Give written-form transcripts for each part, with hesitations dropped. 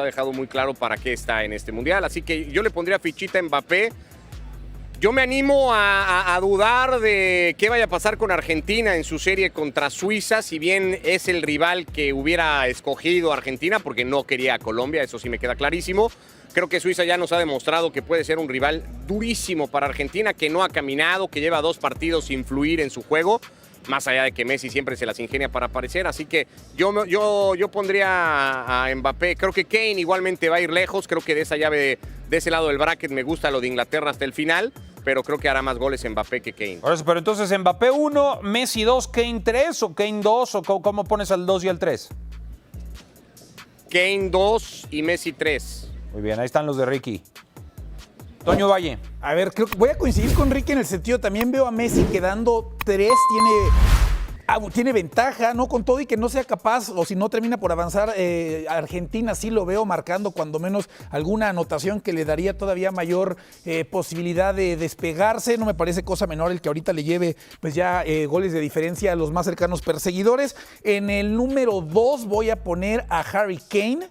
ha dejado muy claro para qué está en este Mundial. Así que yo le pondría fichita a Mbappé. Yo me animo a dudar de qué vaya a pasar con Argentina en su serie contra Suiza, si bien es el rival que hubiera escogido Argentina, porque no quería a Colombia, eso sí me queda clarísimo. Creo que Suiza ya nos ha demostrado que puede ser un rival durísimo para Argentina, que no ha caminado, que lleva 2 partidos sin fluir en su juego, más allá de que Messi siempre se las ingenia para aparecer. Así que yo pondría a Mbappé. Creo que Kane igualmente va a ir lejos. Creo que de esa llave, de ese lado del bracket, me gusta lo de Inglaterra hasta el final, pero creo que hará más goles Mbappé que Kane. Por eso, pero entonces Mbappé 1, Messi 2, Kane 3 o Kane 2, o cómo pones al 2 y al 3. Kane 2 y Messi 3. Muy bien, ahí están los de Ricky. Toño Valle. A ver, creo que voy a coincidir con Ricky en el sentido, también veo a Messi quedando 3, tiene ventaja, ¿no? Con todo y que no sea capaz, o si no termina por avanzar, Argentina sí lo veo marcando cuando menos alguna anotación que le daría todavía mayor posibilidad de despegarse. No me parece cosa menor el que ahorita le lleve pues ya goles de diferencia a los más cercanos perseguidores. En el número 2 voy a poner a Harry Kane.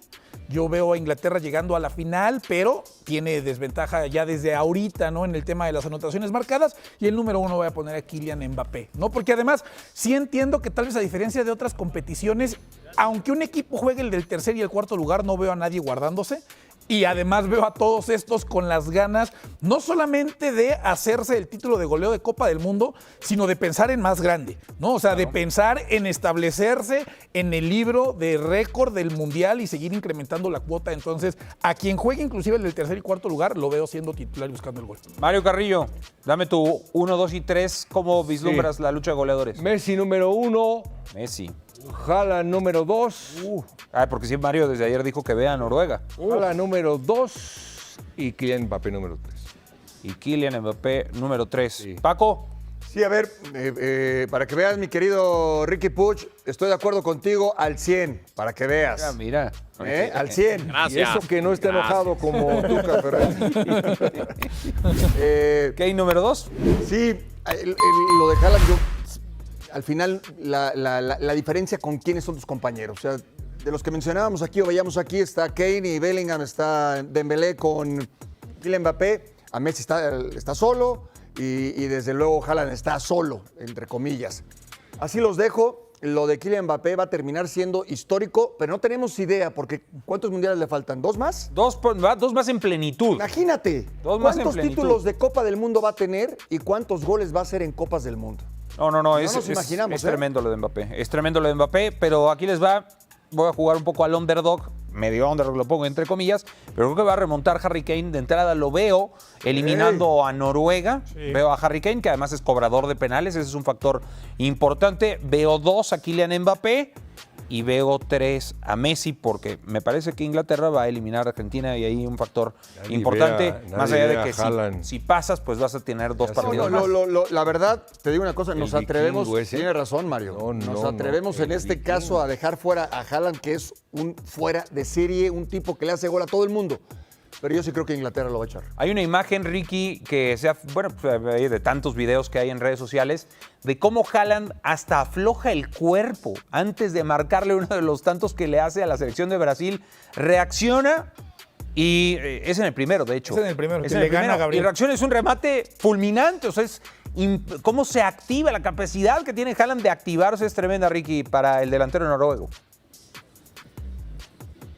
Yo veo a Inglaterra llegando a la final, pero tiene desventaja ya desde ahorita, ¿no? En el tema de las anotaciones marcadas. Y el número 1 voy a poner a Kylian Mbappé, ¿no? Porque además sí entiendo que tal vez a diferencia de otras competiciones, aunque un equipo juegue el del tercer y el cuarto lugar, no veo a nadie guardándose. Y además veo a todos estos con las ganas, no solamente de hacerse el título de goleo de Copa del Mundo, sino de pensar en más grande, ¿no? O sea, de pensar en establecerse en el libro de récord del Mundial y seguir incrementando la cuota. Entonces, a quien juegue inclusive el del tercer y cuarto lugar, lo veo siendo titular y buscando el gol. Mario Carrillo, dame tu 1, 2 y 3. ¿Cómo vislumbras la lucha de goleadores? Messi número 1. Messi. Haaland número 2. Porque sí, Mario desde ayer dijo que vea a Noruega. Haaland número 2 y Kylian Mbappé número 3. Y Kylian Mbappé número 3. Sí. Paco. Sí, a ver, para que veas, mi querido Ricky Puig, estoy de acuerdo contigo al 100, para que veas. Mira. Al 100. Gracias. Y eso que no está enojado como Tuca Ferretti. Kane número 2. Sí, lo de Haaland, yo, al final, la diferencia con quiénes son tus compañeros. O sea, de los que mencionábamos aquí o veíamos aquí, está Kane y Bellingham, está Dembélé con Kylian Mbappé, a Messi está solo y desde luego Haaland está solo, entre comillas. Así los dejo. Lo de Kylian Mbappé va a terminar siendo histórico, pero no tenemos idea, porque ¿cuántos mundiales le faltan? ¿2 más? Dos más en plenitud. Imagínate, Dos más en ¿cuántos plenitud. títulos de Copa del Mundo va a tener y cuántos goles va a hacer en Copas del Mundo? No, nos imaginamos, es tremendo lo de Mbappé. Es tremendo lo de Mbappé, pero aquí les va. Voy a jugar un poco al underdog, medio underdog lo pongo entre comillas, pero creo que va a remontar Harry Kane. De entrada lo veo eliminando a Noruega. Sí. Veo a Harry Kane, que además es cobrador de penales, ese es un factor importante. Veo 2 a Kylian Mbappé y veo 3 a Messi, porque me parece que Inglaterra va a eliminar a Argentina y ahí un factor importante, más allá de que si pasas, pues vas a tener 2 partidos más. La verdad, te digo una cosa, nos atrevemos, ese. tiene razón Mario, nos atrevemos en este caso a dejar fuera a Haaland, que es un fuera de serie, un tipo que le hace gol a todo el mundo. Pero yo sí creo que Inglaterra lo va a echar. Hay una imagen, Ricky, que de tantos videos que hay en redes sociales, de cómo Haaland hasta afloja el cuerpo antes de marcarle uno de los tantos que le hace a la selección de Brasil. Reacciona y es en el primero, de hecho. Es en el primero, es que en le el gana primero. a Gabriel. Y reacciona, es un remate fulminante, o sea, es cómo se activa, la capacidad que tiene Haaland de activarse es tremenda, Ricky, para el delantero noruego.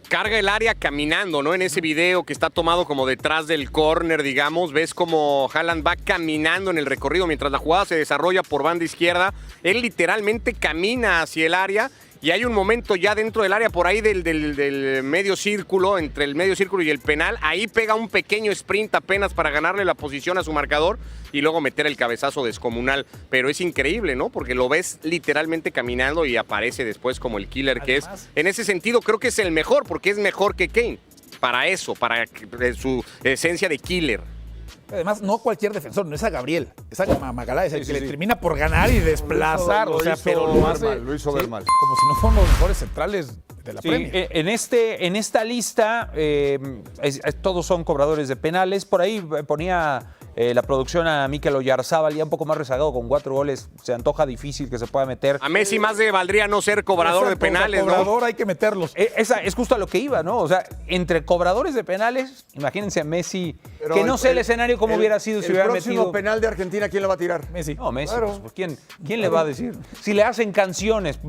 Carga el área caminando, ¿no? En ese video que está tomado como detrás del córner, digamos, ves como Haaland va caminando en el recorrido mientras la jugada se desarrolla por banda izquierda. Él literalmente camina hacia el área y hay un momento ya dentro del área por ahí del medio círculo, entre el medio círculo y el penal. Ahí pega un pequeño sprint apenas para ganarle la posición a su marcador y luego meter el cabezazo descomunal. Pero es increíble, ¿no? Porque lo ves literalmente caminando y aparece después como el killer que es. En ese sentido creo que es el mejor, porque es mejor que Kane. Para eso, para su esencia de killer. Además, no cualquier defensor, no es a Gabriel, es a Magalá, es el que le termina por ganar y desplazar. Lo hizo ver mal. Como si no fueran los mejores centrales de la Premier. En esta lista, todos son cobradores de penales. Por ahí ponía la producción a Mikel Oyarzábal, ya un poco más rezagado con 4 goles. Se antoja difícil que se pueda meter. A Messi más le valdría no ser cobrador de penales, ¿no? Cobrador hay que meterlos. Esa es justo a lo que iba, ¿no? O sea, entre cobradores de penales, imagínense a Messi, Pero que no sé el escenario cómo hubiera sido si hubiera El próximo metido. penal de Argentina, ¿quién lo va a tirar? Messi. No, Messi, Claro. pues, ¿quién le va a decir? Si le hacen canciones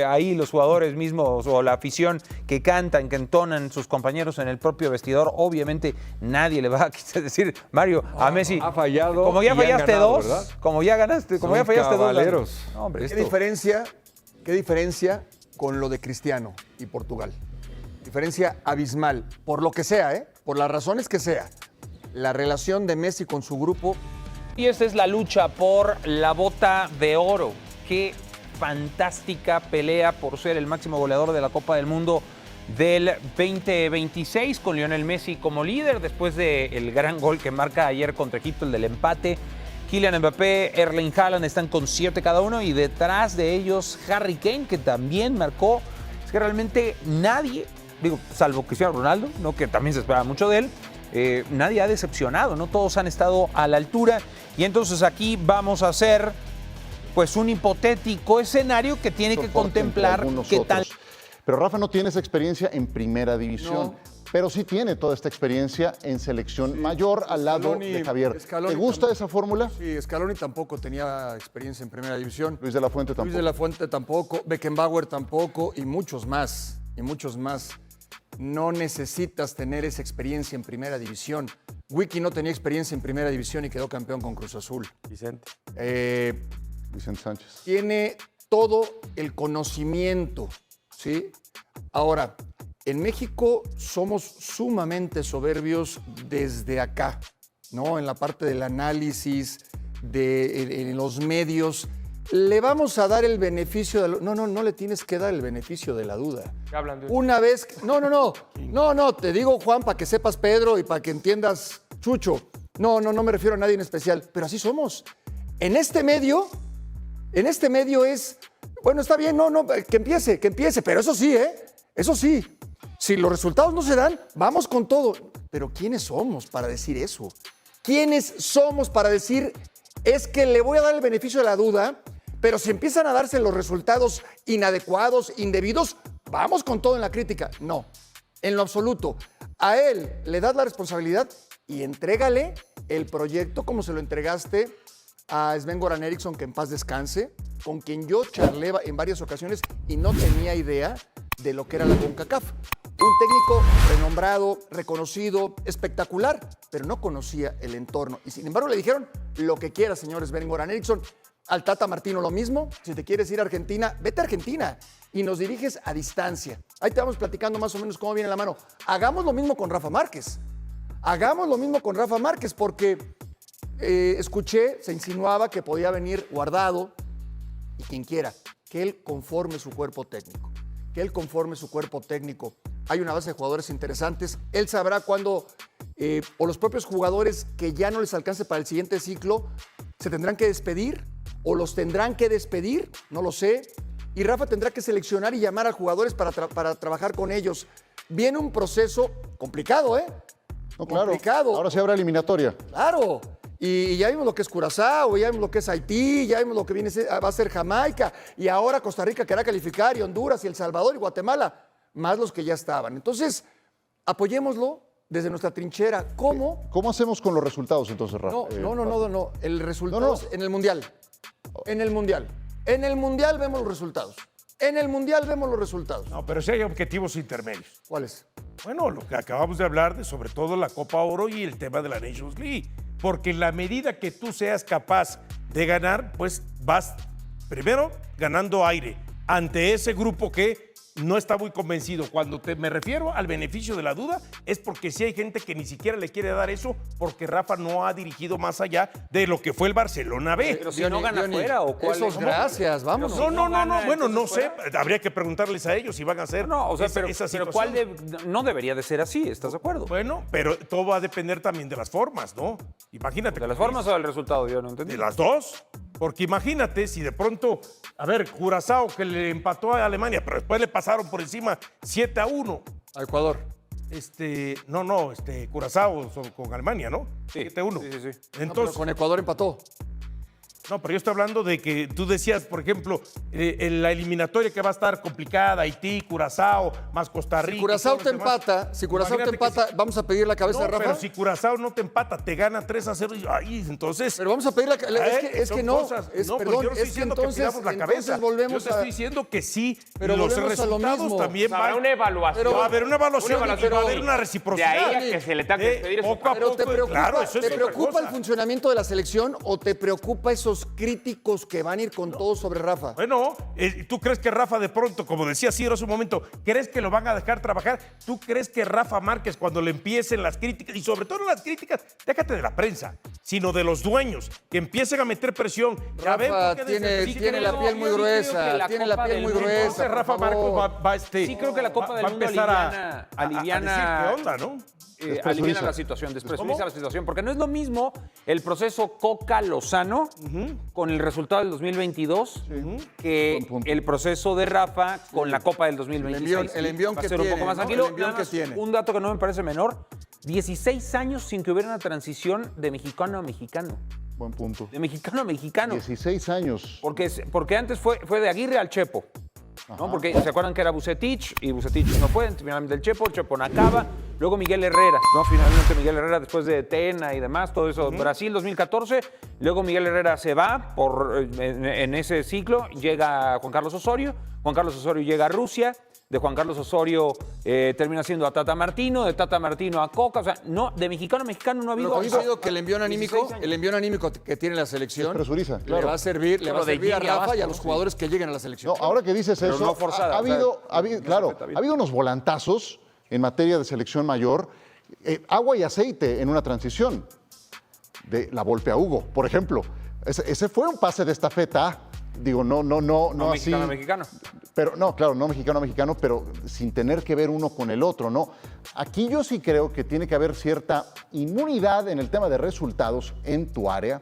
ahí los jugadores mismos o la afición que cantan, que entonan sus compañeros en el propio vestidor, obviamente nadie le va a decir, Mario, a Messi. Ha fallado Como ya y han fallaste ganado, dos, ¿verdad? como ya ganaste, como Son ya fallaste caballeros. dos. No, hombre, ¿Qué diferencia con lo de Cristiano y Portugal? Diferencia abismal, por lo que sea, por las razones que sea. La relación de Messi con su grupo. Y esta es la lucha por la bota de oro. Qué fantástica pelea por ser el máximo goleador de la Copa del Mundo del 2026, con Lionel Messi como líder después del gran gol que marca ayer contra Egipto, el del empate. Kylian Mbappé, Erling Haaland están con 7 cada uno y detrás de ellos Harry Kane, que también marcó. Es que realmente nadie, salvo Cristiano Ronaldo, ¿no? Que también se esperaba mucho de él, nadie ha decepcionado, ¿no? Todos han estado a la altura. Y entonces aquí vamos a hacer pues un hipotético escenario que tiene que contemplar qué tal. Pero Rafa no tiene esa experiencia en primera división. No. Pero sí tiene toda esta experiencia en selección mayor al lado de Javier. ¿Te gusta esa fórmula? Sí, Scaloni tampoco tenía experiencia en primera división. Luis de la Fuente tampoco. Luis de la Fuente tampoco, Beckenbauer tampoco y muchos más. No necesitas tener esa experiencia en primera división. Wiki no tenía experiencia en primera división y quedó campeón con Cruz Azul. Vicente. Vicente Sánchez. Tiene todo el conocimiento, ¿sí? Ahora, en México somos sumamente soberbios desde acá, ¿no? En la parte del análisis, en los medios. Le vamos a dar el beneficio de no le tienes que dar el beneficio de la duda. ¿Qué hablan de Una vez, no, te digo, Juan, para que sepas, Pedro, y para que entiendas, Chucho. No me refiero a nadie en especial, pero así somos. En este medio es, bueno, está bien, que empiece, pero eso sí, eso sí. Si los resultados no se dan, vamos con todo. Pero ¿quiénes somos para decir eso? ¿Quiénes somos para decir, es que le voy a dar el beneficio de la duda, pero si empiezan a darse los resultados inadecuados, indebidos, vamos con todo en la crítica? No, en lo absoluto. A él le das la responsabilidad y entrégale el proyecto como se lo entregaste a Sven-Goran Eriksson, que en paz descanse, con quien yo charlé en varias ocasiones y no tenía idea de lo que era la CONCACAF. Un técnico renombrado, reconocido, espectacular, pero no conocía el entorno. Y sin embargo le dijeron, lo que quieras, señor Sven-Goran Eriksson. Al Tata Martino lo mismo. Si te quieres ir a Argentina, vete a Argentina y nos diriges a distancia. Ahí te vamos platicando más o menos cómo viene la mano. Hagamos lo mismo con Rafa Márquez. Porque escuché, se insinuaba que podía venir Guardado y quien quiera, que él conforme su cuerpo técnico. Hay una base de jugadores interesantes. Él sabrá cuándo, o los propios jugadores que ya no les alcance para el siguiente ciclo, se tendrán que despedir o los tendrán que despedir, no lo sé. Y Rafa tendrá que seleccionar y llamar a jugadores para trabajar con ellos. Viene un proceso complicado, No, claro. Complicado. Ahora sí habrá eliminatoria. Claro. Y ya vimos lo que es Curazao, ya vimos lo que es Haití, ya vimos lo que va a ser Jamaica, y ahora Costa Rica querrá calificar, y Honduras, y El Salvador, y Guatemala, más los que ya estaban. Entonces, apoyémoslo desde nuestra trinchera. ¿Cómo? ¿Cómo hacemos con los resultados entonces, Rafa? No. El resultado es en el Mundial. En el Mundial vemos los resultados. No, pero sí hay objetivos intermedios. ¿Cuáles? Bueno, lo que acabamos de hablar, sobre todo la Copa Oro y el tema de la Nations League. Porque en la medida que tú seas capaz de ganar, pues vas primero ganando aire ante ese grupo que no está muy convencido. Cuando me refiero al beneficio de la duda, es porque sí hay gente que ni siquiera le quiere dar eso, porque Rafa no ha dirigido más allá de lo que fue el Barcelona B. Pero si no gana fuera, ¿o cuál Esos es? gracias, vamos. Bueno, no sé, habría que preguntarles a ellos si van a hacer pero situación. ¿cuál no debería de ser así? ¿Estás de acuerdo? Bueno, pero todo va a depender también de las formas, ¿no? Imagínate. ¿De las formas o del resultado? Yo no entendí. De las dos. Porque imagínate si de pronto, Curazao que le empató a Alemania, pero después le pasaron por encima 7-1. A Ecuador. Curazao con Alemania, ¿no? Sí, 7-1. sí. No, pero Entonces, con Ecuador empató. no, pero yo estoy hablando de que tú decías, por ejemplo, en la eliminatoria que va a estar complicada, Haití, Curazao, más Costa Rica. Si Curazao y todo te lo demás. empata, Imagínate que vamos a pedir la cabeza de No, Rafa. pero si Curazao no te empata, te gana 3-0. Ay, entonces. Pero vamos a pedir es que son no. cosas. Es, No, pero perdón, yo no estoy es que diciendo que entonces, pidamos la cabeza. entonces volvemos Yo te estoy diciendo que sí, Pero los volvemos a lo resultados mismo. también Habrá van. una evaluación. Pero- Va a haber una evaluación, y va a haber una de reciprocidad. ahí a que se le tenga que pedir eso. Poco a Pero poco, claro, eso es ¿te otra preocupa el cosa. funcionamiento de la selección o te preocupa esos críticos que van a ir con todo sobre Rafa? Bueno, ¿tú crees que Rafa de pronto, como decía Ciro hace un momento, crees que lo van a dejar trabajar? ¿Tú crees que Rafa Márquez, cuando le empiecen las críticas, y sobre todo las críticas, déjate de la prensa, sino de los dueños, que empiecen a meter presión? Ya ven Rafa por qué tiene la piel muy gruesa, tiene la piel muy gruesa. Entonces Rafa por Márquez favor. va Sí, creo que la Copa va del a Mundo empezar aliviana a decir qué onda, ¿no? aliviana la situación, despresuriza la situación, porque no es lo mismo el proceso Coca-Lozano con el resultado del 2022 que Buen punto. el proceso de Rafa con la Copa del 2026. El envión Va a que ser un tiene, poco más ¿no? tranquilo. El envión Nada que más, tiene. un dato que no me parece menor, 16 años sin que hubiera una transición de mexicano a mexicano. Buen punto. De mexicano a mexicano. 16 años. Porque antes fue de Aguirre al Chepo. ¿No? Porque se acuerdan que era Vucetich y Vucetich no fue, finalmente el Chepo Nacaba, luego Miguel Herrera, ¿no? Finalmente Miguel Herrera después de Tena y demás, todo eso, Brasil 2014, luego Miguel Herrera se va en ese ciclo, llega Juan Carlos Osorio llega a Rusia, de Juan Carlos Osorio termina siendo a Tata Martino, de Tata Martino a Coca, o sea, no, de mexicano a mexicano no ha habido. Pero coincido que el envión 16 años. anímico que tiene la selección Despresuriza, le claro. va a servir, Pero a de servir a Gini a Rafa y a Vasco, los sí. jugadores que lleguen a la selección. No, ahora que dices Pero eso, no forzada, ha o sea, habido, claro, ha habido unos volantazos en materia de selección mayor, agua y aceite en una transición. De la Volpe a Hugo, por ejemplo. Ese fue un pase de estafeta. Digo, no así. mexicano a mexicano. Pero no, claro, no mexicano a mexicano, pero sin tener que ver uno con el otro, ¿no? Aquí yo sí creo que tiene que haber cierta inmunidad en el tema de resultados en tu área.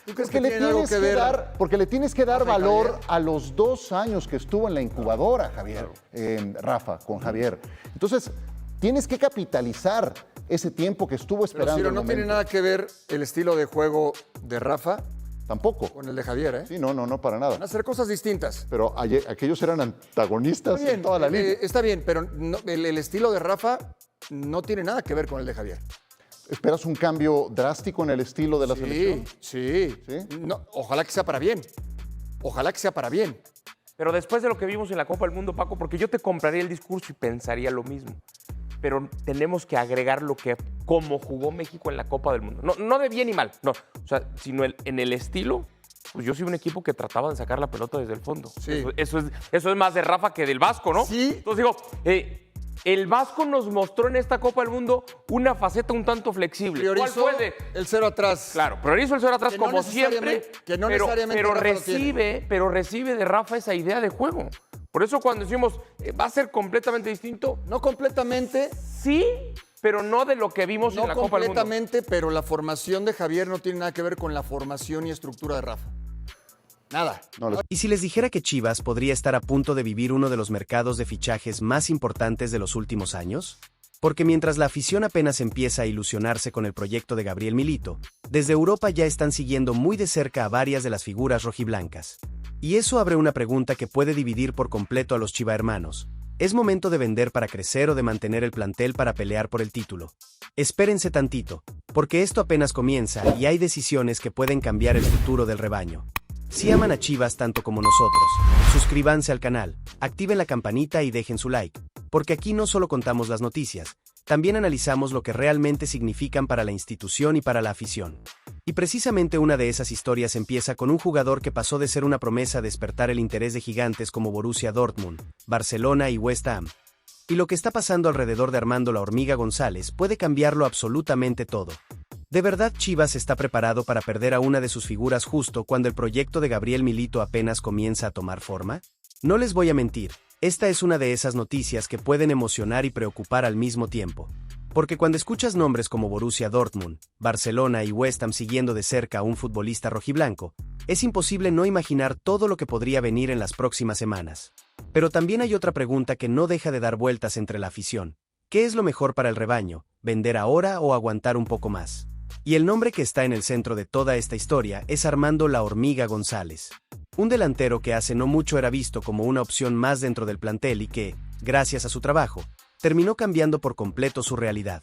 ¿Tú crees Porque que le tiene algo tienes que que ver? porque le tienes que dar Rafa y valor Javier. a los 2 años que estuvo en la incubadora, Javier, Rafa, con Javier. Entonces, tienes que capitalizar ese tiempo que estuvo Pero esperando. Ciro, el no tiene momento. nada que ver el estilo de juego de Rafa Tampoco. con el de Javier, ¿eh? Sí, no, para nada. Van a hacer cosas distintas. Pero aquellos eran antagonistas Está bien, en toda la liga. está bien, pero el estilo de Rafa no tiene nada que ver con el de Javier. ¿Esperas un cambio drástico en el estilo de la selección? Sí. No, ojalá que sea para bien. Ojalá que sea para bien. Pero después de lo que vimos en la Copa del Mundo, Paco, porque yo te compraría el discurso y pensaría lo mismo. Pero tenemos que agregar cómo jugó México en la Copa del Mundo. No de bien y mal, no. O sea, sino en el estilo. Pues yo soy un equipo que trataba de sacar la pelota desde el fondo. Sí. Eso es más de Rafa que del Vasco, ¿no? Sí. Entonces digo, el Vasco nos mostró en esta Copa del Mundo una faceta un tanto flexible. Priorizó ¿Cuál fue el cero atrás. Claro, priorizo el cero atrás Que no como siempre, necesariamente- que no pero, necesariamente pero Rafa lo tiene. recibe de Rafa esa idea de juego. Por eso cuando decimos va a ser completamente distinto, No completamente, sí, pero no de lo que vimos en no la Copa del Mundo. completamente, pero la formación de Javier no tiene nada que ver con la formación y estructura de Rafa. Nada. ¿Y si les dijera que Chivas podría estar a punto de vivir uno de los mercados de fichajes más importantes de los últimos años? Porque mientras la afición apenas empieza a ilusionarse con el proyecto de Gabriel Milito, desde Europa ya están siguiendo muy de cerca a varias de las figuras rojiblancas. Y eso abre una pregunta que puede dividir por completo a los chivahermanos. ¿Es momento de vender para crecer o de mantener el plantel para pelear por el título? Espérense tantito, porque esto apenas comienza y hay decisiones que pueden cambiar el futuro del rebaño. Si aman a Chivas tanto como nosotros, suscríbanse al canal, activen la campanita y dejen su like, porque aquí no solo contamos las noticias, también analizamos lo que realmente significan para la institución y para la afición. Y precisamente una de esas historias empieza con un jugador que pasó de ser una promesa a despertar el interés de gigantes como Borussia Dortmund, Barcelona y West Ham. Y lo que está pasando alrededor de Armando la Hormiga González puede cambiarlo absolutamente todo. ¿De verdad Chivas está preparado para perder a una de sus figuras justo cuando el proyecto de Gabriel Milito apenas comienza a tomar forma? No les voy a mentir, esta es una de esas noticias que pueden emocionar y preocupar al mismo tiempo. Porque cuando escuchas nombres como Borussia Dortmund, Barcelona y West Ham siguiendo de cerca a un futbolista rojiblanco, es imposible no imaginar todo lo que podría venir en las próximas semanas. Pero también hay otra pregunta que no deja de dar vueltas entre la afición. ¿Qué es lo mejor para el rebaño? ¿Vender ahora o aguantar un poco más? Y el nombre que está en el centro de toda esta historia es Armando "La Hormiga" González. Un delantero que hace no mucho era visto como una opción más dentro del plantel y que, gracias a su trabajo, terminó cambiando por completo su realidad.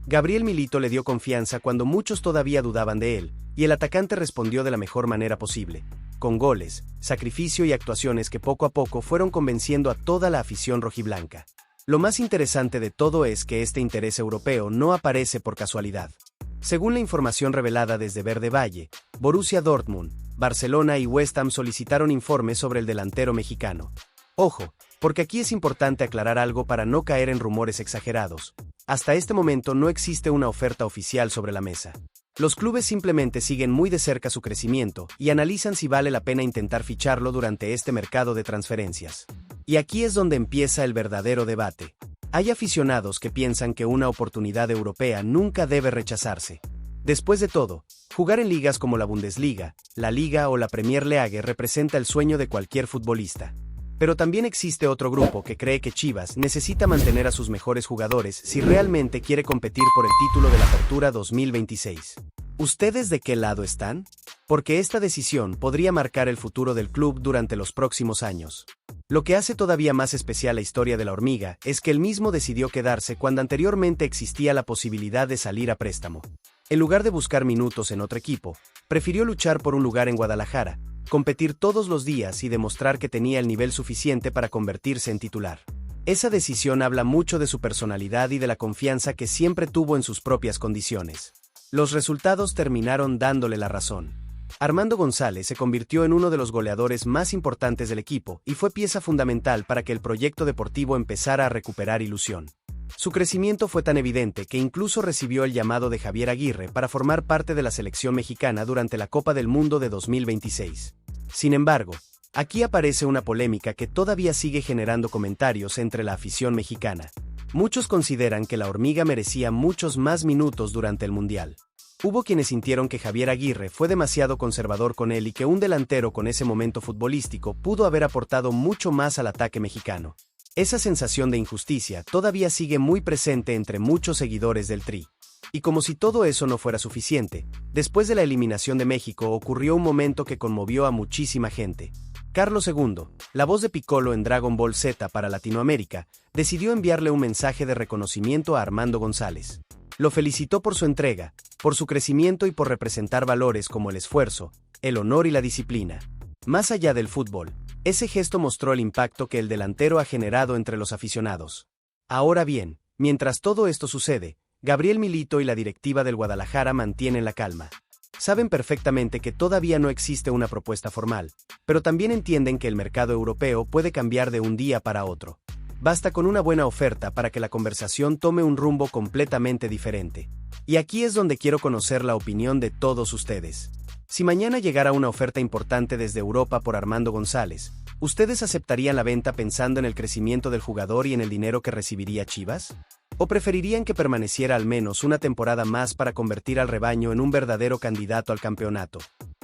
Gabriel Milito le dio confianza cuando muchos todavía dudaban de él, y el atacante respondió de la mejor manera posible, con goles, sacrificio y actuaciones que poco a poco fueron convenciendo a toda la afición rojiblanca. Lo más interesante de todo es que este interés europeo no aparece por casualidad. Según la información revelada desde Verde Valle, Borussia Dortmund, Barcelona y West Ham solicitaron informes sobre el delantero mexicano. Ojo, porque aquí es importante aclarar algo para no caer en rumores exagerados. Hasta este momento no existe una oferta oficial sobre la mesa. Los clubes simplemente siguen muy de cerca su crecimiento y analizan si vale la pena intentar ficharlo durante este mercado de transferencias. Y aquí es donde empieza el verdadero debate. Hay aficionados que piensan que una oportunidad europea nunca debe rechazarse. Después de todo, jugar en ligas como la Bundesliga, la Liga o la Premier League representa el sueño de cualquier futbolista. Pero también existe otro grupo que cree que Chivas necesita mantener a sus mejores jugadores si realmente quiere competir por el título de la Apertura 2026. ¿Ustedes de qué lado están? Porque esta decisión podría marcar el futuro del club durante los próximos años. Lo que hace todavía más especial la historia de la Hormiga es que él mismo decidió quedarse cuando anteriormente existía la posibilidad de salir a préstamo. En lugar de buscar minutos en otro equipo, prefirió luchar por un lugar en Guadalajara, competir todos los días y demostrar que tenía el nivel suficiente para convertirse en titular. Esa decisión habla mucho de su personalidad y de la confianza que siempre tuvo en sus propias condiciones. Los resultados terminaron dándole la razón. Armando González se convirtió en uno de los goleadores más importantes del equipo y fue pieza fundamental para que el proyecto deportivo empezara a recuperar ilusión. Su crecimiento fue tan evidente que incluso recibió el llamado de Javier Aguirre para formar parte de la selección mexicana durante la Copa del Mundo de 2026. Sin embargo, aquí aparece una polémica que todavía sigue generando comentarios entre la afición mexicana. Muchos consideran que la Hormiga merecía muchos más minutos durante el Mundial. Hubo quienes sintieron que Javier Aguirre fue demasiado conservador con él y que un delantero con ese momento futbolístico pudo haber aportado mucho más al ataque mexicano. Esa sensación de injusticia todavía sigue muy presente entre muchos seguidores del Tri. Y como si todo eso no fuera suficiente, después de la eliminación de México ocurrió un momento que conmovió a muchísima gente. Carlos II, la voz de Piccolo en Dragon Ball Z para Latinoamérica, decidió enviarle un mensaje de reconocimiento a Armando González. Lo felicitó por su entrega, por su crecimiento y por representar valores como el esfuerzo, el honor y la disciplina. Más allá del fútbol, ese gesto mostró el impacto que el delantero ha generado entre los aficionados. Ahora bien, mientras todo esto sucede, Gabriel Milito y la directiva del Guadalajara mantienen la calma. Saben perfectamente que todavía no existe una propuesta formal, pero también entienden que el mercado europeo puede cambiar de un día para otro. Basta con una buena oferta para que la conversación tome un rumbo completamente diferente. Y aquí es donde quiero conocer la opinión de todos ustedes. Si mañana llegara una oferta importante desde Europa por Armando González, ¿ustedes aceptarían la venta pensando en el crecimiento del jugador y en el dinero que recibiría Chivas? ¿O preferirían que permaneciera al menos una temporada más para convertir al rebaño en un verdadero candidato al campeonato?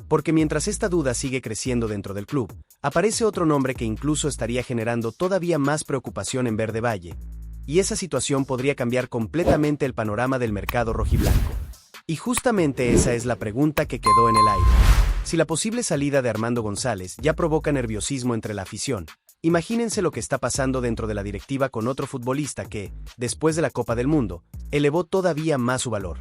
Porque mientras esta duda sigue creciendo dentro del club, aparece otro nombre que incluso estaría generando todavía más preocupación en Verde Valle. Y esa situación podría cambiar completamente el panorama del mercado rojiblanco. Y justamente esa es la pregunta que quedó en el aire. Si la posible salida de Armando González ya provoca nerviosismo entre la afición, imagínense lo que está pasando dentro de la directiva con otro futbolista que, después de la Copa del Mundo, elevó todavía más su valor.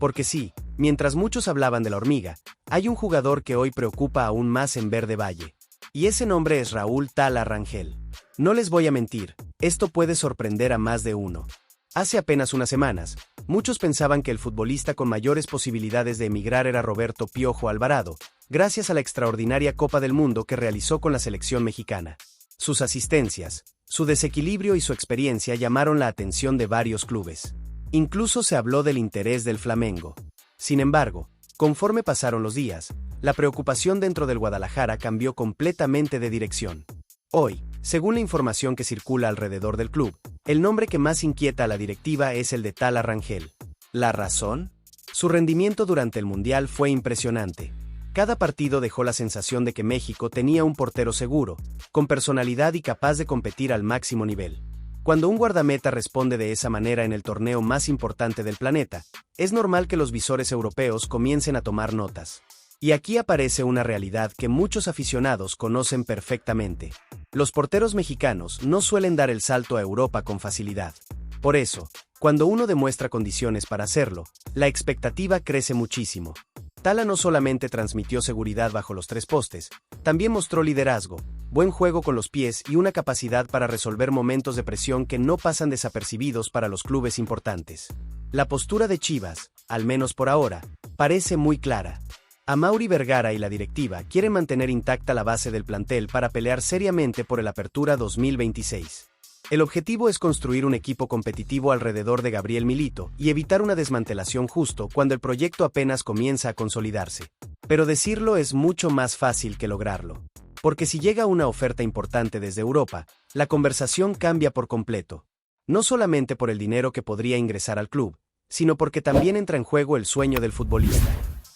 Porque sí, mientras muchos hablaban de la Hormiga, hay un jugador que hoy preocupa aún más en Verde Valle. Y ese nombre es Raúl Tala Rangel. No les voy a mentir, esto puede sorprender a más de uno. Hace apenas unas semanas, muchos pensaban que el futbolista con mayores posibilidades de emigrar era Roberto Piojo Alvarado, gracias a la extraordinaria Copa del Mundo que realizó con la selección mexicana. Sus asistencias, su desequilibrio y su experiencia llamaron la atención de varios clubes. Incluso se habló del interés del Flamengo. Sin embargo, conforme pasaron los días, la preocupación dentro del Guadalajara cambió completamente de dirección. Hoy, según la información que circula alrededor del club, el nombre que más inquieta a la directiva es el de Tala Rangel. ¿La razón? Su rendimiento durante el Mundial fue impresionante. Cada partido dejó la sensación de que México tenía un portero seguro, con personalidad y capaz de competir al máximo nivel. Cuando un guardameta responde de esa manera en el torneo más importante del planeta, es normal que los visores europeos comiencen a tomar notas. Y aquí aparece una realidad que muchos aficionados conocen perfectamente. Los porteros mexicanos no suelen dar el salto a Europa con facilidad. Por eso, cuando uno demuestra condiciones para hacerlo, la expectativa crece muchísimo. Tala no solamente transmitió seguridad bajo los tres postes, también mostró liderazgo, buen juego con los pies y una capacidad para resolver momentos de presión que no pasan desapercibidos para los clubes importantes. La postura de Chivas, al menos por ahora, parece muy clara. Amaury Vergara y la directiva quieren mantener intacta la base del plantel para pelear seriamente por el Apertura 2026. El objetivo es construir un equipo competitivo alrededor de Gabriel Milito y evitar una desmantelación justo cuando el proyecto apenas comienza a consolidarse. Pero decirlo es mucho más fácil que lograrlo. Porque si llega una oferta importante desde Europa, la conversación cambia por completo. No solamente por el dinero que podría ingresar al club, sino porque también entra en juego el sueño del futbolista.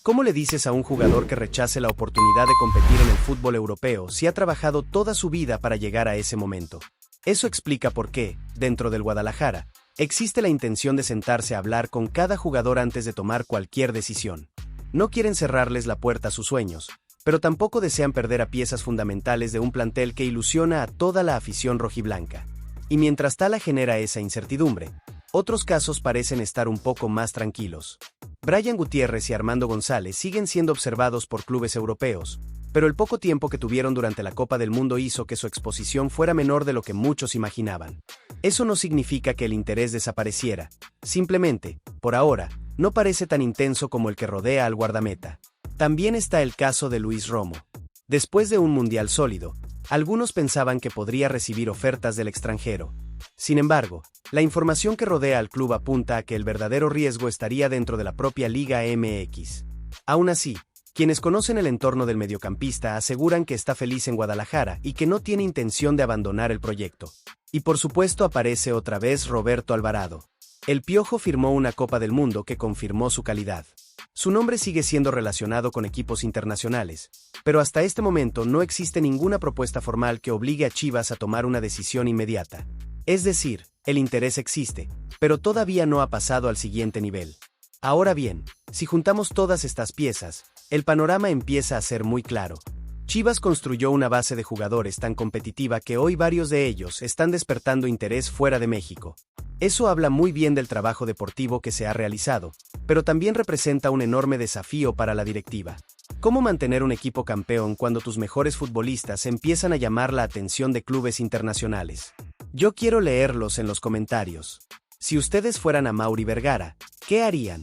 ¿Cómo le dices a un jugador que rechace la oportunidad de competir en el fútbol europeo si ha trabajado toda su vida para llegar a ese momento? Eso explica por qué, dentro del Guadalajara, existe la intención de sentarse a hablar con cada jugador antes de tomar cualquier decisión. No quieren cerrarles la puerta a sus sueños, pero tampoco desean perder a piezas fundamentales de un plantel que ilusiona a toda la afición rojiblanca. Y mientras Tala genera esa incertidumbre, otros casos parecen estar un poco más tranquilos. Brian Gutiérrez y Armando González siguen siendo observados por clubes europeos, pero el poco tiempo que tuvieron durante la Copa del Mundo hizo que su exposición fuera menor de lo que muchos imaginaban. Eso no significa que el interés desapareciera, simplemente, por ahora, no parece tan intenso como el que rodea al guardameta. También está el caso de Luis Romo. Después de un mundial sólido, algunos pensaban que podría recibir ofertas del extranjero. Sin embargo, la información que rodea al club apunta a que el verdadero riesgo estaría dentro de la propia Liga MX. Aún así, quienes conocen el entorno del mediocampista aseguran que está feliz en Guadalajara y que no tiene intención de abandonar el proyecto. Y por supuesto aparece otra vez Roberto Alvarado. El Piojo firmó una Copa del Mundo que confirmó su calidad. Su nombre sigue siendo relacionado con equipos internacionales, pero hasta este momento no existe ninguna propuesta formal que obligue a Chivas a tomar una decisión inmediata. Es decir, el interés existe, pero todavía no ha pasado al siguiente nivel. Ahora bien, si juntamos todas estas piezas, el panorama empieza a ser muy claro. Chivas construyó una base de jugadores tan competitiva que hoy varios de ellos están despertando interés fuera de México. Eso habla muy bien del trabajo deportivo que se ha realizado, pero también representa un enorme desafío para la directiva. ¿Cómo mantener un equipo campeón cuando tus mejores futbolistas empiezan a llamar la atención de clubes internacionales? Yo quiero leerlos en los comentarios. Si ustedes fueran Amaury Vergara, ¿qué harían?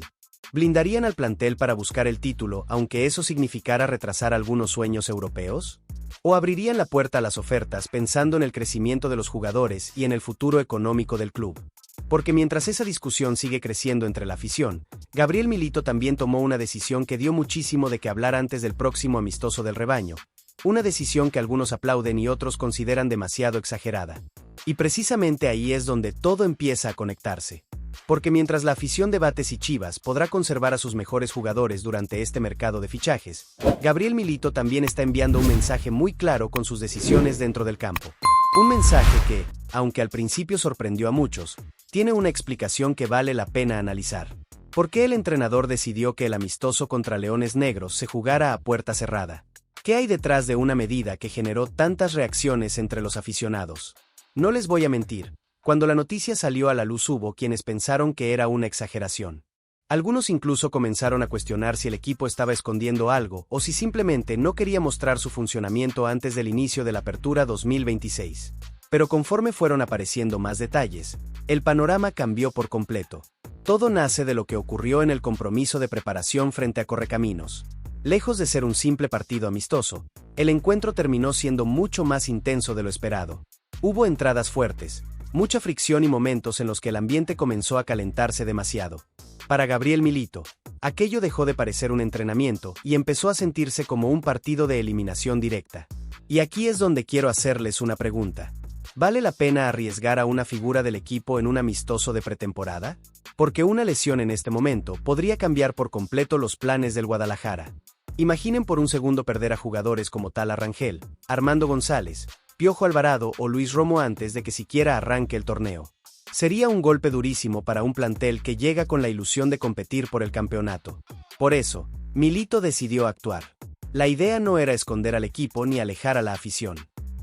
¿Blindarían al plantel para buscar el título, aunque eso significara retrasar algunos sueños europeos? ¿O abrirían la puerta a las ofertas pensando en el crecimiento de los jugadores y en el futuro económico del club? Porque mientras esa discusión sigue creciendo entre la afición, Gabriel Milito también tomó una decisión que dio muchísimo de qué hablar antes del próximo amistoso del rebaño. Una decisión que algunos aplauden y otros consideran demasiado exagerada. Y precisamente ahí es donde todo empieza a conectarse. Porque mientras la afición debate si Chivas podrá conservar a sus mejores jugadores durante este mercado de fichajes, Gabriel Milito también está enviando un mensaje muy claro con sus decisiones dentro del campo. Un mensaje que, aunque al principio sorprendió a muchos, tiene una explicación que vale la pena analizar. ¿Por qué el entrenador decidió que el amistoso contra Leones Negros se jugara a puerta cerrada? ¿Qué hay detrás de una medida que generó tantas reacciones entre los aficionados? No les voy a mentir. Cuando la noticia salió a la luz hubo quienes pensaron que era una exageración. Algunos incluso comenzaron a cuestionar si el equipo estaba escondiendo algo o si simplemente no quería mostrar su funcionamiento antes del inicio de la Apertura 2026. Pero conforme fueron apareciendo más detalles, el panorama cambió por completo. Todo nace de lo que ocurrió en el compromiso de preparación frente a Correcaminos. Lejos de ser un simple partido amistoso, el encuentro terminó siendo mucho más intenso de lo esperado. Hubo entradas fuertes, mucha fricción y momentos en los que el ambiente comenzó a calentarse demasiado. Para Gabriel Milito, aquello dejó de parecer un entrenamiento y empezó a sentirse como un partido de eliminación directa. Y aquí es donde quiero hacerles una pregunta. ¿Vale la pena arriesgar a una figura del equipo en un amistoso de pretemporada? Porque una lesión en este momento podría cambiar por completo los planes del Guadalajara. Imaginen por un segundo perder a jugadores como Tala Rangel, Armando González, Piojo Alvarado o Luis Romo antes de que siquiera arranque el torneo. Sería un golpe durísimo para un plantel que llega con la ilusión de competir por el campeonato. Por eso, Milito decidió actuar. La idea no era esconder al equipo ni alejar a la afición.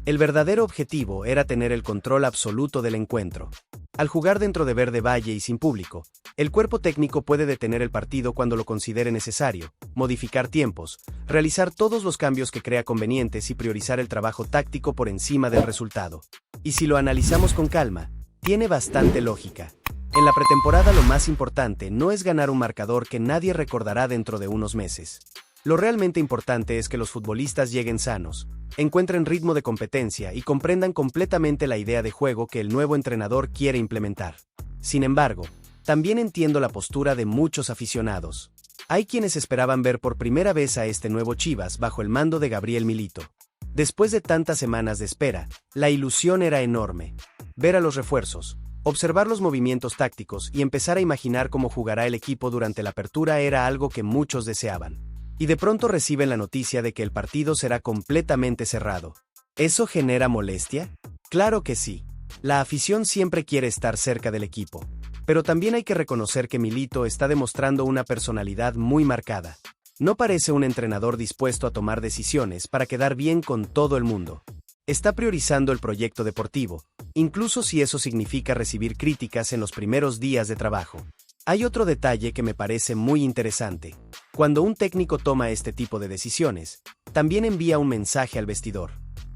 El verdadero objetivo era tener el control absoluto del encuentro. Al jugar dentro de Verde Valle y sin público, el cuerpo técnico puede detener el partido cuando lo considere necesario, modificar tiempos, realizar todos los cambios que crea convenientes y priorizar el trabajo táctico por encima del resultado. Y si lo analizamos con calma, tiene bastante lógica. En la pretemporada lo más importante no es ganar un marcador que nadie recordará dentro de unos meses. Lo realmente importante es que los futbolistas lleguen sanos, encuentren ritmo de competencia y comprendan completamente la idea de juego que el nuevo entrenador quiere implementar. Sin embargo, también entiendo la postura de muchos aficionados. Hay quienes esperaban ver por primera vez a este nuevo Chivas bajo el mando de Gabriel Milito. Después de tantas semanas de espera, la ilusión era enorme. Ver a los refuerzos, observar los movimientos tácticos y empezar a imaginar cómo jugará el equipo durante la apertura era algo que muchos deseaban. Y de pronto reciben la noticia de que el partido será completamente cerrado. ¿Eso genera molestia? Claro que sí. La afición siempre quiere estar cerca del equipo. Pero también hay que reconocer que Milito está demostrando una personalidad muy marcada. No parece un entrenador dispuesto a tomar decisiones para quedar bien con todo el mundo. Está priorizando el proyecto deportivo, incluso si eso significa recibir críticas en los primeros días de trabajo. Hay otro detalle que me parece muy interesante. Cuando un técnico toma este tipo de decisiones, también envía un mensaje al vestidor.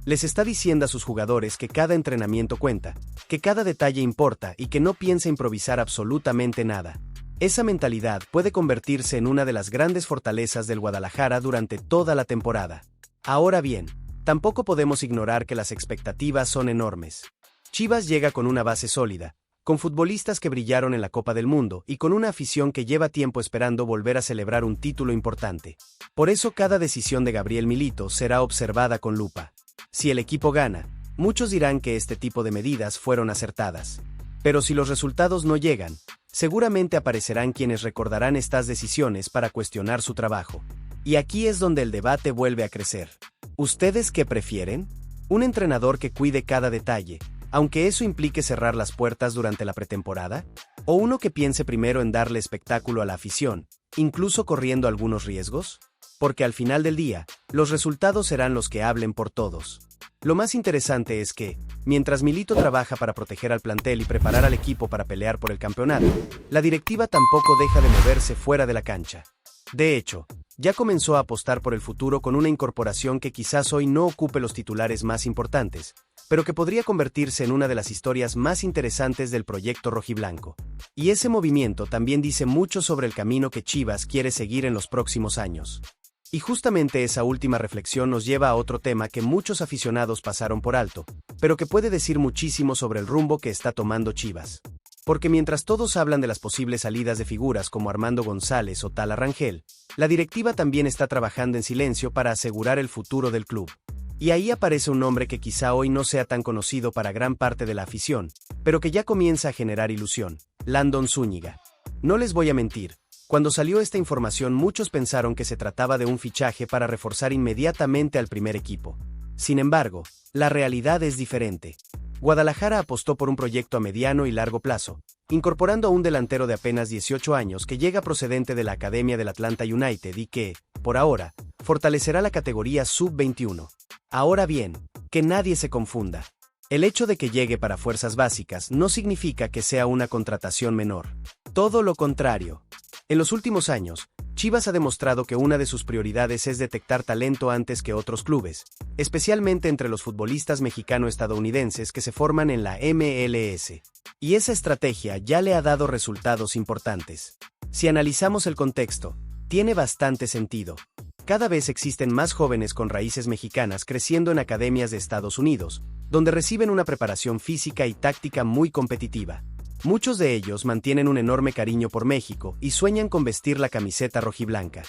Les está diciendo a sus jugadores que cada entrenamiento cuenta, que cada detalle importa y que no piensa improvisar absolutamente nada. Esa mentalidad puede convertirse en una de las grandes fortalezas del Guadalajara durante toda la temporada. Ahora bien, tampoco podemos ignorar que las expectativas son enormes. Chivas llega con una base sólida, con futbolistas que brillaron en la Copa del Mundo y con una afición que lleva tiempo esperando volver a celebrar un título importante. Por eso cada decisión de Gabriel Milito será observada con lupa. Si el equipo gana, muchos dirán que este tipo de medidas fueron acertadas. Pero si los resultados no llegan, seguramente aparecerán quienes recordarán estas decisiones para cuestionar su trabajo. Y aquí es donde el debate vuelve a crecer. ¿Ustedes qué prefieren? ¿Un entrenador que cuide cada detalle, aunque eso implique cerrar las puertas durante la pretemporada? ¿O uno que piense primero en darle espectáculo a la afición, incluso corriendo algunos riesgos? Porque al final del día, los resultados serán los que hablen por todos. Lo más interesante es que, mientras Milito trabaja para proteger al plantel y preparar al equipo para pelear por el campeonato, la directiva tampoco deja de moverse fuera de la cancha. De hecho, ya comenzó a apostar por el futuro con una incorporación que quizás hoy no ocupe los titulares más importantes, pero que podría convertirse en una de las historias más interesantes del proyecto rojiblanco. Y ese movimiento también dice mucho sobre el camino que Chivas quiere seguir en los próximos años. Y justamente esa última reflexión nos lleva a otro tema que muchos aficionados pasaron por alto, pero que puede decir muchísimo sobre el rumbo que está tomando Chivas. Porque mientras todos hablan de las posibles salidas de figuras como Armando González o Tala Rangel, la directiva también está trabajando en silencio para asegurar el futuro del club. Y ahí aparece un nombre que quizá hoy no sea tan conocido para gran parte de la afición, pero que ya comienza a generar ilusión: Landon Zúñiga. No les voy a mentir, cuando salió esta información muchos pensaron que se trataba de un fichaje para reforzar inmediatamente al primer equipo. Sin embargo, la realidad es diferente. Guadalajara apostó por un proyecto a mediano y largo plazo, incorporando a un delantero de apenas 18 años que llega procedente de la academia del Atlanta United y que, por ahora, fortalecerá la categoría sub-21. Ahora bien, que nadie se confunda. El hecho de que llegue para fuerzas básicas no significa que sea una contratación menor. Todo lo contrario. En los últimos años, Chivas ha demostrado que una de sus prioridades es detectar talento antes que otros clubes, especialmente entre los futbolistas mexicano-estadounidenses que se forman en la MLS. Y esa estrategia ya le ha dado resultados importantes. Si analizamos el contexto, tiene bastante sentido. Cada vez existen más jóvenes con raíces mexicanas creciendo en academias de Estados Unidos, donde reciben una preparación física y táctica muy competitiva. Muchos de ellos mantienen un enorme cariño por México y sueñan con vestir la camiseta rojiblanca.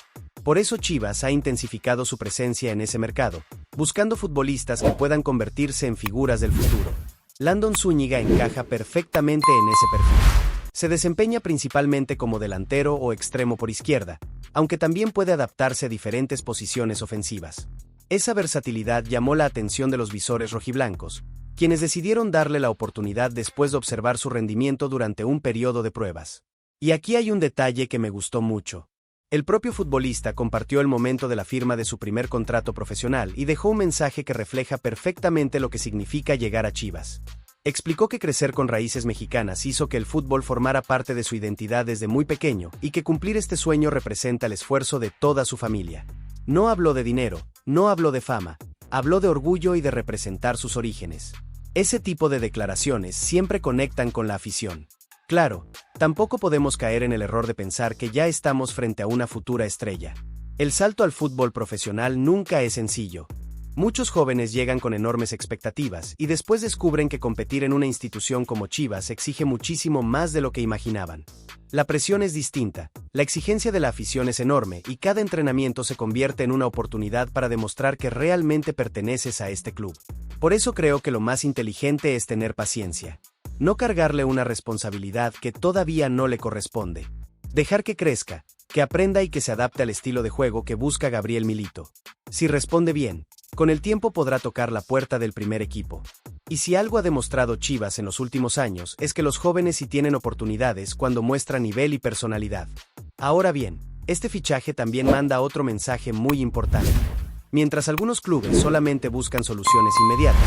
Por eso Chivas ha intensificado su presencia en ese mercado, buscando futbolistas que puedan convertirse en figuras del futuro. Landon Zúñiga encaja perfectamente en ese perfil. Se desempeña principalmente como delantero o extremo por izquierda, aunque también puede adaptarse a diferentes posiciones ofensivas. Esa versatilidad llamó la atención de los visores rojiblancos, quienes decidieron darle la oportunidad después de observar su rendimiento durante un periodo de pruebas. Y aquí hay un detalle que me gustó mucho. El propio futbolista compartió el momento de la firma de su primer contrato profesional y dejó un mensaje que refleja perfectamente lo que significa llegar a Chivas. Explicó que crecer con raíces mexicanas hizo que el fútbol formara parte de su identidad desde muy pequeño y que cumplir este sueño representa el esfuerzo de toda su familia. No habló de dinero, no habló de fama, habló de orgullo y de representar sus orígenes. Ese tipo de declaraciones siempre conectan con la afición. Claro, tampoco podemos caer en el error de pensar que ya estamos frente a una futura estrella. El salto al fútbol profesional nunca es sencillo. Muchos jóvenes llegan con enormes expectativas y después descubren que competir en una institución como Chivas exige muchísimo más de lo que imaginaban. La presión es distinta, la exigencia de la afición es enorme y cada entrenamiento se convierte en una oportunidad para demostrar que realmente perteneces a este club. Por eso creo que lo más inteligente es tener paciencia. No cargarle una responsabilidad que todavía no le corresponde. Dejar que crezca, que aprenda y que se adapte al estilo de juego que busca Gabriel Milito. Si responde bien, con el tiempo podrá tocar la puerta del primer equipo. Y si algo ha demostrado Chivas en los últimos años es que los jóvenes sí tienen oportunidades cuando muestran nivel y personalidad. Ahora bien, este fichaje también manda otro mensaje muy importante. Mientras algunos clubes solamente buscan soluciones inmediatas,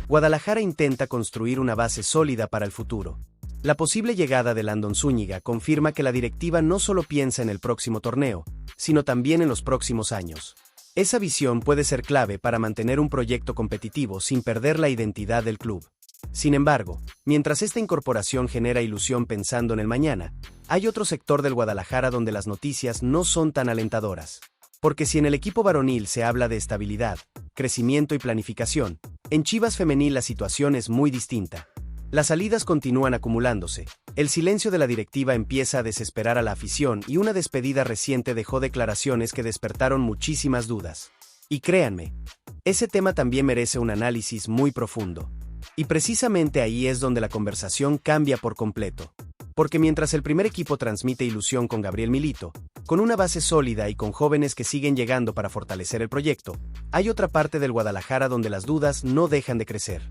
Guadalajara intenta construir una base sólida para el futuro. La posible llegada de Landon Zúñiga confirma que la directiva no solo piensa en el próximo torneo, sino también en los próximos años. Esa visión puede ser clave para mantener un proyecto competitivo sin perder la identidad del club. Sin embargo, mientras esta incorporación genera ilusión pensando en el mañana, hay otro sector del Guadalajara donde las noticias no son tan alentadoras. Porque si en el equipo varonil se habla de estabilidad, crecimiento y planificación, en Chivas femenil la situación es muy distinta. Las salidas continúan acumulándose, el silencio de la directiva empieza a desesperar a la afición y una despedida reciente dejó declaraciones que despertaron muchísimas dudas. Y créanme, ese tema también merece un análisis muy profundo. Y precisamente ahí es donde la conversación cambia por completo. Porque mientras el primer equipo transmite ilusión con Gabriel Milito, con una base sólida y con jóvenes que siguen llegando para fortalecer el proyecto, hay otra parte del Guadalajara donde las dudas no dejan de crecer.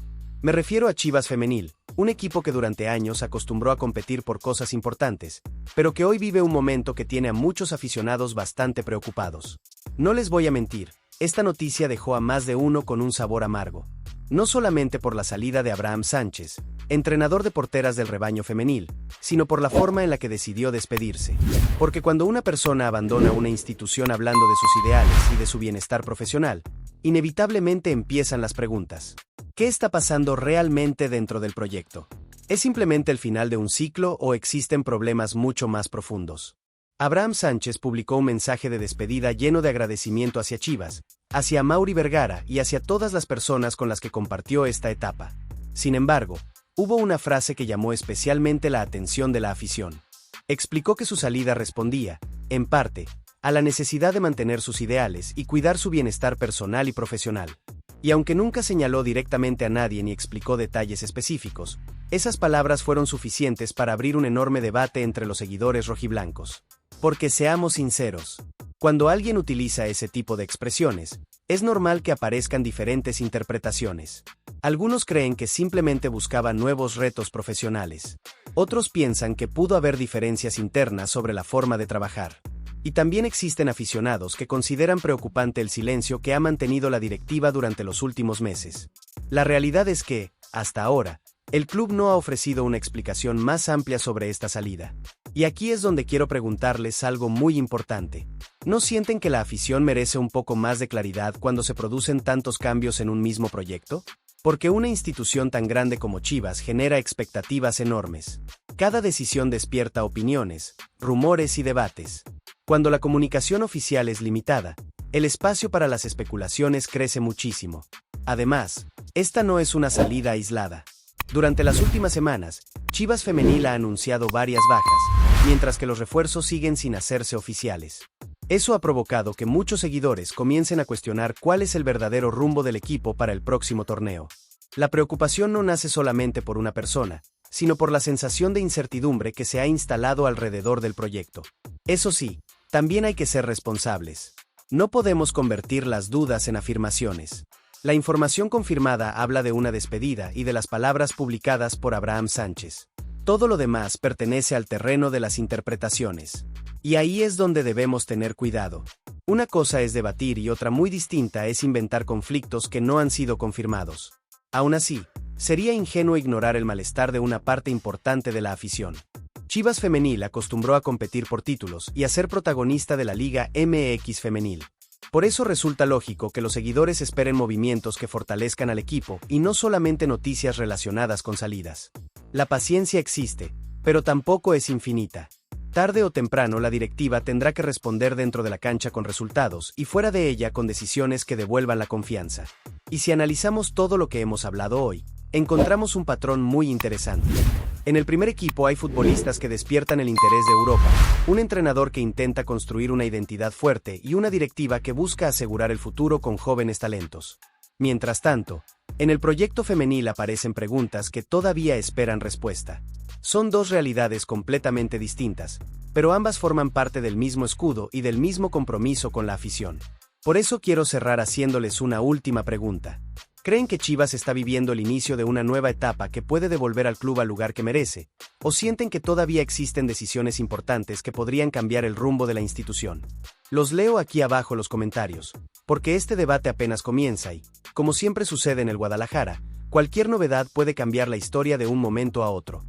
Me refiero a Chivas Femenil, un equipo que durante años acostumbró a competir por cosas importantes, pero que hoy vive un momento que tiene a muchos aficionados bastante preocupados. No les voy a mentir, esta noticia dejó a más de uno con un sabor amargo. No solamente por la salida de Abraham Sánchez, entrenador de porteras del rebaño femenil, sino por la forma en la que decidió despedirse. Porque cuando una persona abandona una institución hablando de sus ideales y de su bienestar profesional, inevitablemente empiezan las preguntas. ¿Qué está pasando realmente dentro del proyecto? ¿Es simplemente el final de un ciclo o existen problemas mucho más profundos? Abraham Sánchez publicó un mensaje de despedida lleno de agradecimiento hacia Chivas, hacia Mauri Vergara y hacia todas las personas con las que compartió esta etapa. Sin embargo, hubo una frase que llamó especialmente la atención de la afición. Explicó que su salida respondía, en parte, a la necesidad de mantener sus ideales y cuidar su bienestar personal y profesional. Y aunque nunca señaló directamente a nadie ni explicó detalles específicos, esas palabras fueron suficientes para abrir un enorme debate entre los seguidores rojiblancos. Porque seamos sinceros, cuando alguien utiliza ese tipo de expresiones, es normal que aparezcan diferentes interpretaciones. Algunos creen que simplemente buscaba nuevos retos profesionales. Otros piensan que pudo haber diferencias internas sobre la forma de trabajar. Y también existen aficionados que consideran preocupante el silencio que ha mantenido la directiva durante los últimos meses. La realidad es que, hasta ahora, el club no ha ofrecido una explicación más amplia sobre esta salida. Y aquí es donde quiero preguntarles algo muy importante. ¿No sienten que la afición merece un poco más de claridad cuando se producen tantos cambios en un mismo proyecto? Porque una institución tan grande como Chivas genera expectativas enormes. Cada decisión despierta opiniones, rumores y debates. Cuando la comunicación oficial es limitada, el espacio para las especulaciones crece muchísimo. Además, esta no es una salida aislada. Durante las últimas semanas, Chivas Femenil ha anunciado varias bajas, mientras que los refuerzos siguen sin hacerse oficiales. Eso ha provocado que muchos seguidores comiencen a cuestionar cuál es el verdadero rumbo del equipo para el próximo torneo. La preocupación no nace solamente por una persona, sino por la sensación de incertidumbre que se ha instalado alrededor del proyecto. Eso sí, también hay que ser responsables. No podemos convertir las dudas en afirmaciones. La información confirmada habla de una despedida y de las palabras publicadas por Abraham Sánchez. Todo lo demás pertenece al terreno de las interpretaciones. Y ahí es donde debemos tener cuidado. Una cosa es debatir y otra muy distinta es inventar conflictos que no han sido confirmados. Aún así, sería ingenuo ignorar el malestar de una parte importante de la afición. Chivas Femenil acostumbró a competir por títulos y a ser protagonista de la Liga MX Femenil. Por eso resulta lógico que los seguidores esperen movimientos que fortalezcan al equipo y no solamente noticias relacionadas con salidas. La paciencia existe, pero tampoco es infinita. Tarde o temprano la directiva tendrá que responder dentro de la cancha con resultados y fuera de ella con decisiones que devuelvan la confianza. Y si analizamos todo lo que hemos hablado hoy, encontramos un patrón muy interesante. En el primer equipo hay futbolistas que despiertan el interés de Europa, un entrenador que intenta construir una identidad fuerte y una directiva que busca asegurar el futuro con jóvenes talentos. Mientras tanto, en el proyecto femenil aparecen preguntas que todavía esperan respuesta. Son dos realidades completamente distintas, pero ambas forman parte del mismo escudo y del mismo compromiso con la afición. Por eso quiero cerrar haciéndoles una última pregunta. ¿Creen que Chivas está viviendo el inicio de una nueva etapa que puede devolver al club al lugar que merece? ¿O sienten que todavía existen decisiones importantes que podrían cambiar el rumbo de la institución? Los leo aquí abajo los comentarios, porque este debate apenas comienza y, como siempre sucede en el Guadalajara, cualquier novedad puede cambiar la historia de un momento a otro.